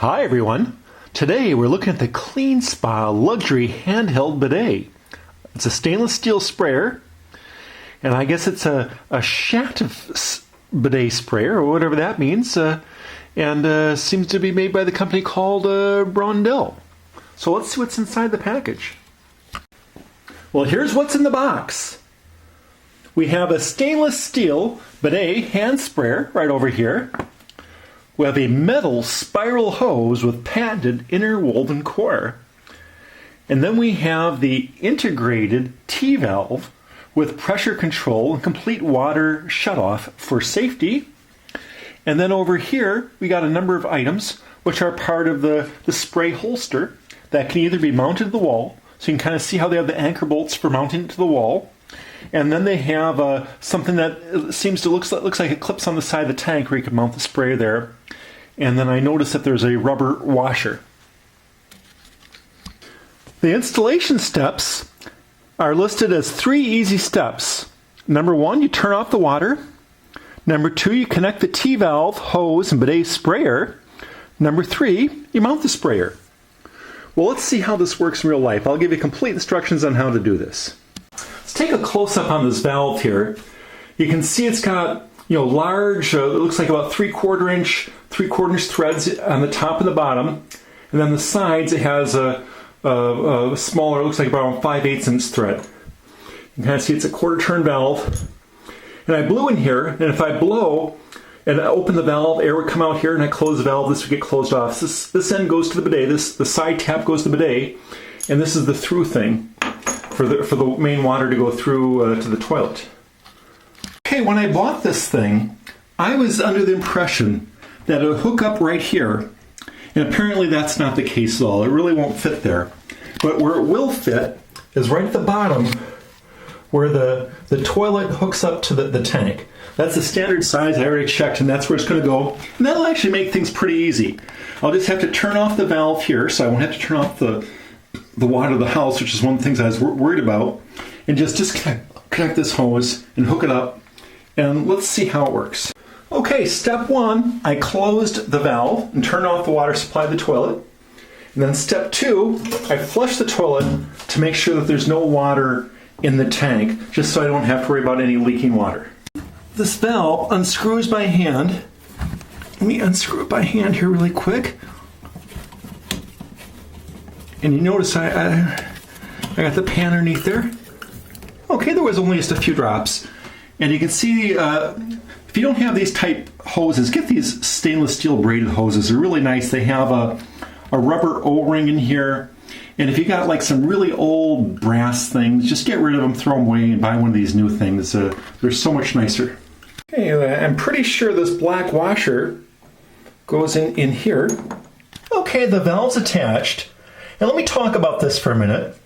Hi everyone! Today we're looking at the CleanSpa luxury handheld bidet. It's a stainless steel sprayer, and I guess it's a Shattaf bidet sprayer, or whatever that means, and seems to be made by the company called Brondell. So let's see what's inside the package. Well, here's what's in the box. We have a stainless steel bidet hand sprayer right over here. We have a metal spiral hose with patented interwoven core. And then we have the integrated T-valve with pressure control and complete water shutoff for safety. And then over here, we got a number of items which are part of the spray holster that can either be mounted to the wall, so you can kind of see how they have the anchor bolts for mounting it to the wall. And then they have something that seems to looks like it clips on the side of the tank where you can mount the sprayer there. And then I noticed that there's a rubber washer. The installation steps are listed as 3 easy steps. Number 1, you turn off the water. Number 2, you connect the T-valve, hose, and bidet sprayer. Number 3, you mount the sprayer. Well, let's see how this works in real life. I'll give you complete instructions on how to do this. Let's take a close-up on this valve here. You can see it's got large, it looks like about 3/4 inch threads on the top and the bottom, and then the sides it has a smaller, looks like about 5/8 inch thread. You can kind of see it's a 1/4 turn valve. And I blew in here, and if I blow and I open the valve, air would come out here, and I close the valve, this would get closed off. This end goes to the bidet, the side tap goes to the bidet, and this is the through thing for the main water to go through to the toilet. Okay, when I bought this thing, I was under the impression that it would hook up right here, and apparently that's not the case at all. It really won't fit there. But where it will fit is right at the bottom where the toilet hooks up to the tank. That's the standard size, I already checked, and that's where it's going to go. And that'll actually make things pretty easy. I'll just have to turn off the valve here, so I won't have to turn off the water of the house, which is one of the things I was worried about, and just connect this hose and hook it up. And let's see how it works. Okay, step 1, I closed the valve and turned off the water supply to the toilet. And then step 2, I flushed the toilet to make sure that there's no water in the tank, just so I don't have to worry about any leaking water. This valve unscrews by hand. Let me unscrew it by hand here really quick. And you notice I got the pan underneath there. Okay, there was only just a few drops. And you can see, if you don't have these type hoses, get these stainless steel braided hoses. They're really nice. They have a rubber O-ring in here. And if you got like some really old brass things, just get rid of them, throw them away, and buy one of these new things. They're so much nicer. Okay, I'm pretty sure this black washer goes in here. Okay, the valve's attached. And let me talk about this for a minute.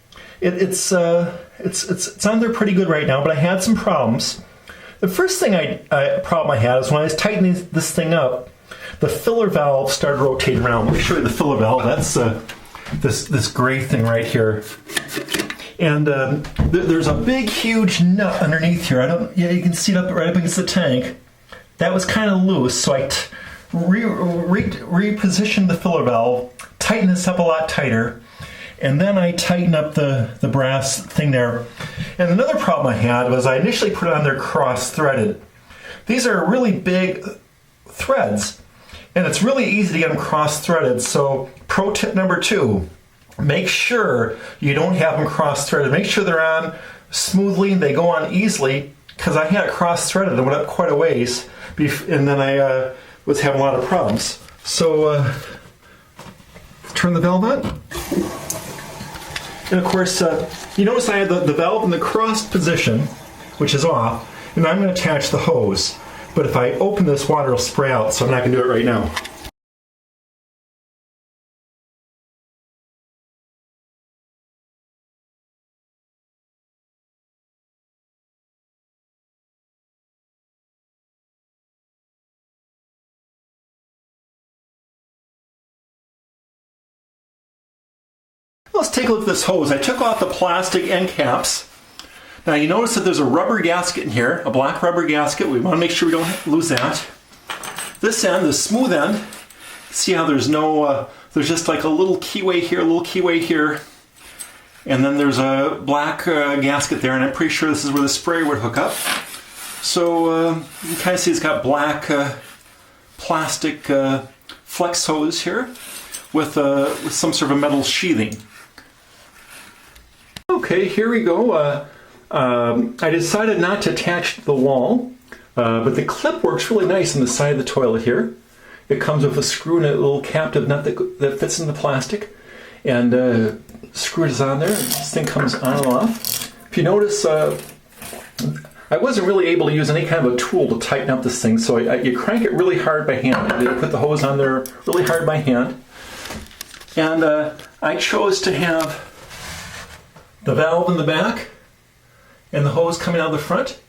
It's on there pretty good right now, but I had some problems. The first problem I had is when I was tightening this thing up, the filler valve started rotating around. Let me show you the filler valve. That's this gray thing right here. And there's a big, huge nut underneath here. You can see it right up against the tank. That was kind of loose, so I repositioned the filler valve, tightened this up a lot tighter, and then I tightened up the brass thing there. And another problem I had was I initially put it on there cross-threaded. These are really big threads, and it's really easy to get them cross-threaded. So pro tip number 2, make sure you don't have them cross-threaded. Make sure they're on smoothly and they go on easily, because I had it cross-threaded. It went up quite a ways, and then I was having a lot of problems. So turn the valve on. And of course, you notice I had the valve in the crossed position, which is off, and I'm going to attach the hose. But if I open this, water will spray out, so I'm not going to do it right now. Let's take a look at this hose. I took off the plastic end caps. Now you notice that there's a rubber gasket in here, a black rubber gasket. We want to make sure we don't lose that. This end, the smooth end, See how there's no, there's just like a little keyway here, a little keyway here, and then there's a black gasket there, and I'm pretty sure this is where the sprayer would hook up. So you can kind of see it's got black plastic flex hose here with some sort of a metal sheathing. Okay, here we go. I decided not to attach to the wall, but the clip works really nice on the side of the toilet here. It comes with a screw and a little captive nut that fits in the plastic, and screw is on there. This thing comes on and off. If you notice, I wasn't really able to use any kind of a tool to tighten up this thing, so you crank it really hard by hand. I put the hose on there really hard by hand, and I chose to have the valve in the back and the hose coming out of the front.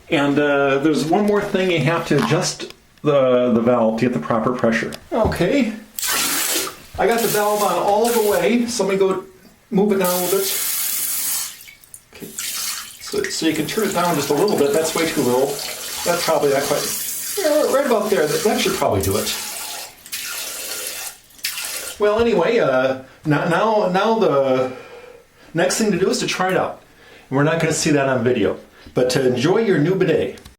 And there's one more thing, you have to adjust the valve to get the proper pressure. Okay, I got the valve on all the way, so let me go move it down a little bit. Okay. So you can turn it down just a little bit. That's way too low. That's probably not quite, yeah, right about there. That should probably do it. Well, anyway, now the next thing to do is to try it out. We're not going to see that on video, but to enjoy your new bidet.